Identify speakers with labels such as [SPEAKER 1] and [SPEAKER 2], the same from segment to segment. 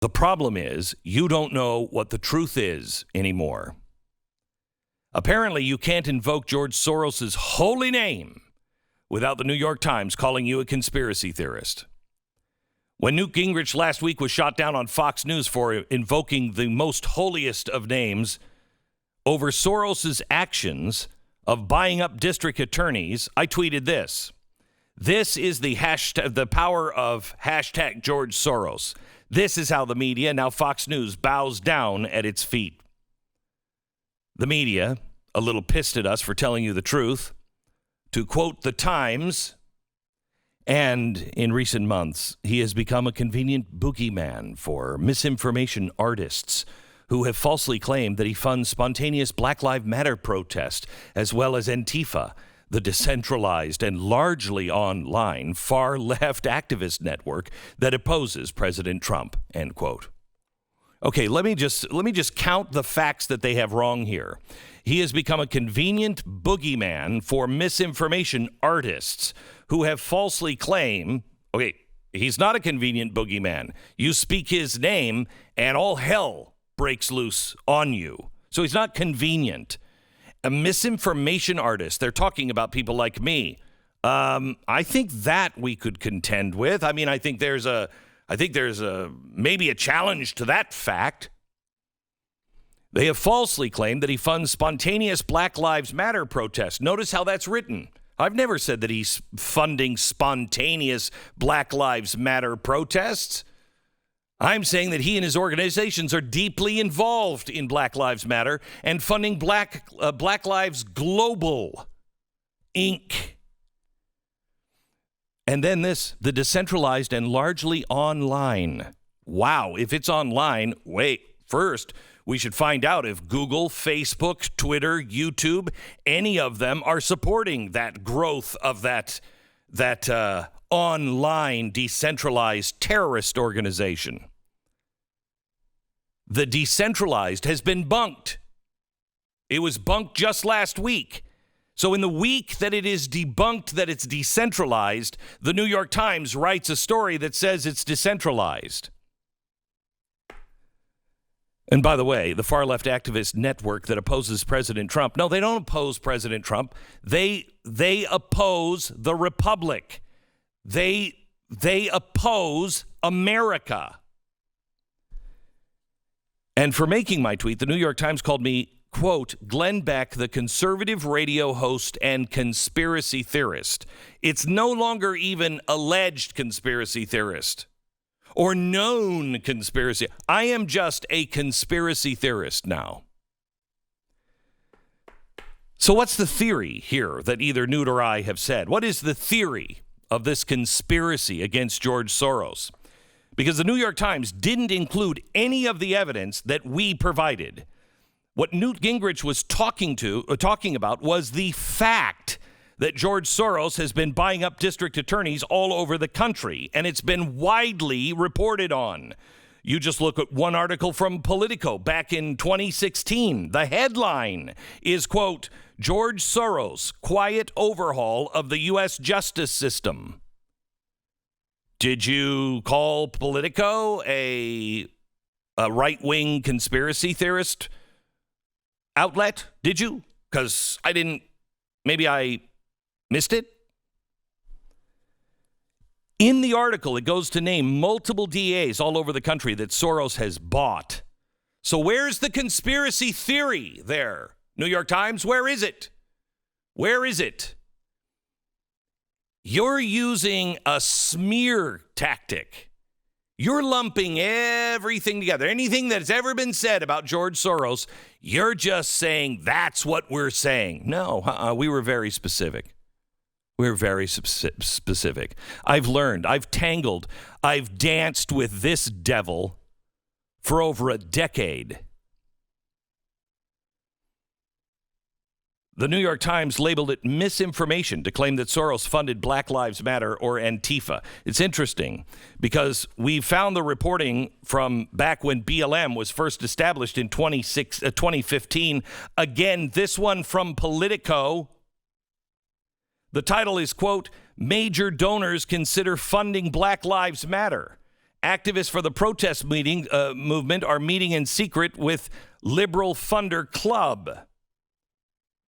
[SPEAKER 1] The problem is you don't know what the truth is anymore. Apparently, you can't invoke George Soros' holy name without the New York Times calling you a conspiracy theorist. When Newt Gingrich last week was shot down on Fox News for invoking the most holiest of names over Soros' actions of buying up district attorneys, I tweeted this. This is the power of hashtag George Soros. This is how the media, now Fox News, bows down at its feet. The media, a little pissed at us for telling you the truth, to quote the Times, and in recent months, he has become a convenient boogeyman for misinformation artists who have falsely claimed that he funds spontaneous Black Lives Matter protest, as well as Antifa, the decentralized and largely online far-left activist network that opposes President Trump, end quote. Okay, let me just count the facts that they have wrong here. He has become a convenient boogeyman for misinformation artists who have falsely claimed, okay, he's not a convenient boogeyman. You speak his name and all hell breaks loose on you. So he's not convenient. A misinformation artist, they're talking about people like me. I think that we could contend with. I mean, I think there's maybe a challenge to that fact. They have falsely claimed that he funds spontaneous Black Lives Matter protests. Notice how that's written. I've never said that he's funding spontaneous Black Lives Matter protests. I'm saying that he and his organizations are deeply involved in Black Lives Matter and funding Black Lives Global, Inc. And then this, the decentralized and largely online. Wow, if it's online, wait, first, we should find out if Google, Facebook, Twitter, YouTube, any of them are supporting that growth of that online decentralized terrorist organization. The decentralized has been bunked. It was bunked just last week. So in the week that it is debunked that it's decentralized, the New York Times writes a story that says it's decentralized. And by the way, the far-left activist network that opposes President Trump, no, they don't oppose President Trump. They oppose the Republic. They oppose America. And for making my tweet, the New York Times called me, quote, Glenn Beck, the conservative radio host and conspiracy theorist. It's no longer even alleged conspiracy theorist or known conspiracy. I am just a conspiracy theorist now. So what's the theory here that either Newt or I have said? What is the theory of this conspiracy against George Soros? Because the New York Times didn't include any of the evidence that we provided. What Newt Gingrich was talking about was the fact that George Soros has been buying up district attorneys all over the country, and it's been widely reported on. You just look at one article from Politico back in 2016. The headline is, quote, George Soros, quiet overhaul of the U.S. justice system. Did you call Politico a right-wing conspiracy theorist outlet? Did you? Because I didn't. Maybe I missed it. In the article, it goes to name multiple DAs all over the country that Soros has bought. So where's the conspiracy theory there? New York Times, where is it? Where is it? You're using a smear tactic. You're lumping everything together. Anything that's ever been said about George Soros, you're just saying that's what we're saying. No, we were very specific. We're very specific. I've learned, I've tangled, I've danced with this devil for over a decade. The New York Times labeled it misinformation to claim that Soros funded Black Lives Matter or Antifa. It's interesting because we found the reporting from back when BLM was first established in 2015. Again, this one from Politico. The title is, quote, Major Donors Consider Funding Black Lives Matter. Activists for the protest movement are meeting in secret with liberal funder club.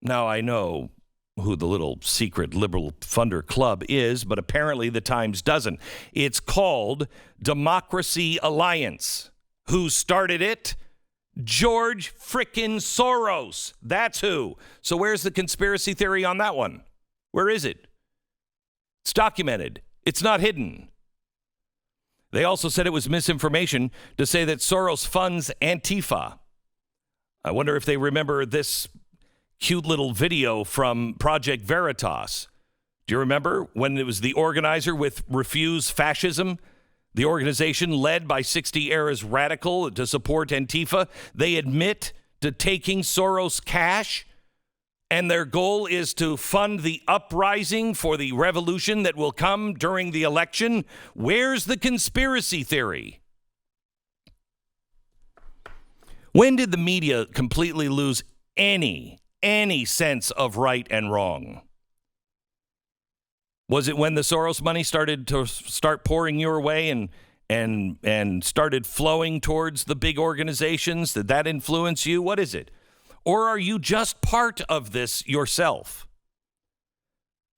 [SPEAKER 1] Now, I know who the little secret liberal funder club is, but apparently the Times doesn't. It's called Democracy Alliance. Who started it? George frickin' Soros. That's who. So where's the conspiracy theory on that one? Where is it? It's documented. It's not hidden. They also said it was misinformation to say that Soros funds Antifa. I wonder if they remember this cute little video from Project Veritas. Do you remember when it was the organizer with Refuse Fascism? The organization led by 60 Era's Radical to support Antifa. They admit to taking Soros cash, and their goal is to fund the uprising for the revolution that will come during the election. Where's the conspiracy theory? When did the media completely lose any sense of right and wrong? Was it when the Soros money started to pouring your way and started flowing towards the big organizations? Did that influence you? What is it? Or are you just part of this yourself?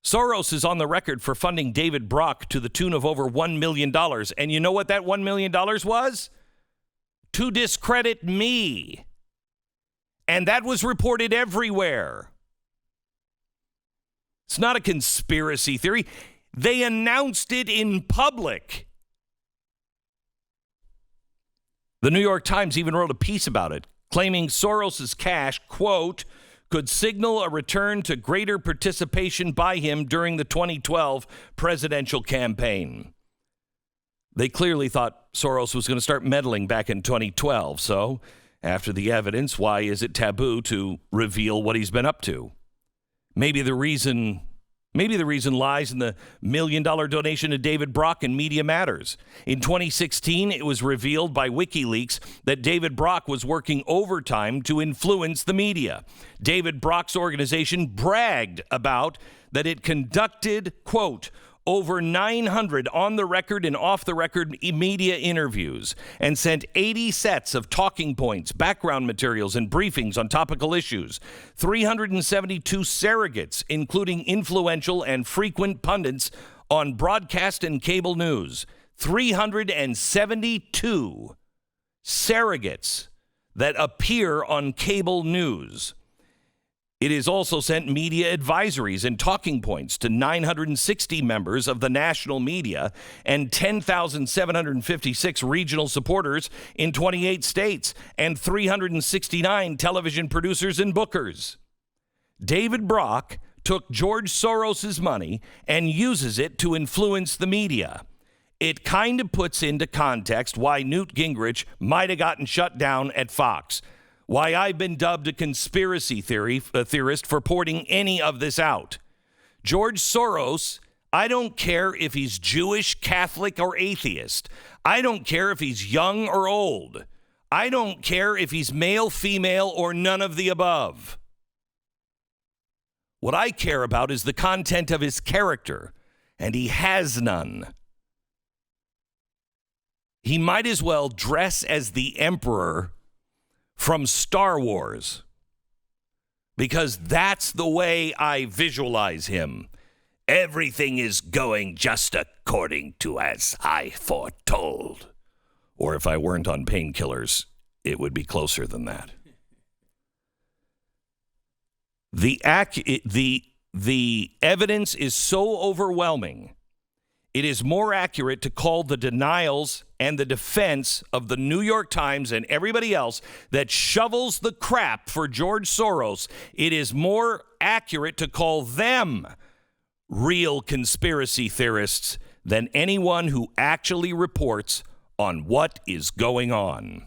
[SPEAKER 1] Soros is on the record for funding David Brock to the tune of over $1 million. And you know what that $1 million was? To discredit me. And that was reported everywhere. It's not a conspiracy theory. They announced it in public. The New York Times even wrote a piece about it, claiming Soros's cash, quote, could signal a return to greater participation by him during the 2012 presidential campaign. They clearly thought Soros was going to start meddling back in 2012. So, after the evidence, why is it taboo to reveal what he's been up to? Maybe the reason lies in the $1 million donation to David Brock and Media Matters. In 2016, it was revealed by WikiLeaks that David Brock was working overtime to influence the media. David Brock's organization bragged about that it conducted, quote, over 900 on-the-record and off-the-record media interviews and sent 80 sets of talking points, background materials, and briefings on topical issues, 372 surrogates, including influential and frequent pundits on broadcast and cable news, 372 surrogates that appear on cable news. It has also sent media advisories and talking points to 960 members of the national media and 10,756 regional supporters in 28 states and 369 television producers and bookers. David Brock took George Soros' money and uses it to influence the media. It kind of puts into context why Newt Gingrich might have gotten shut down at Fox. Why I've been dubbed a conspiracy theorist for porting any of this out. George Soros, I don't care if he's Jewish, Catholic, or atheist. I don't care if he's young or old. I don't care if he's male, female, or none of the above. What I care about is the content of his character, and he has none. He might as well dress as the Emperor from Star Wars, because that's the way I visualize him. Everything is going just according to as I foretold. Or if I weren't on painkillers, it would be closer than that. The evidence is so overwhelming. It is more accurate to call the denials and the defense of the New York Times and everybody else that shovels the crap for George Soros. It is more accurate to call them real conspiracy theorists than anyone who actually reports on what is going on.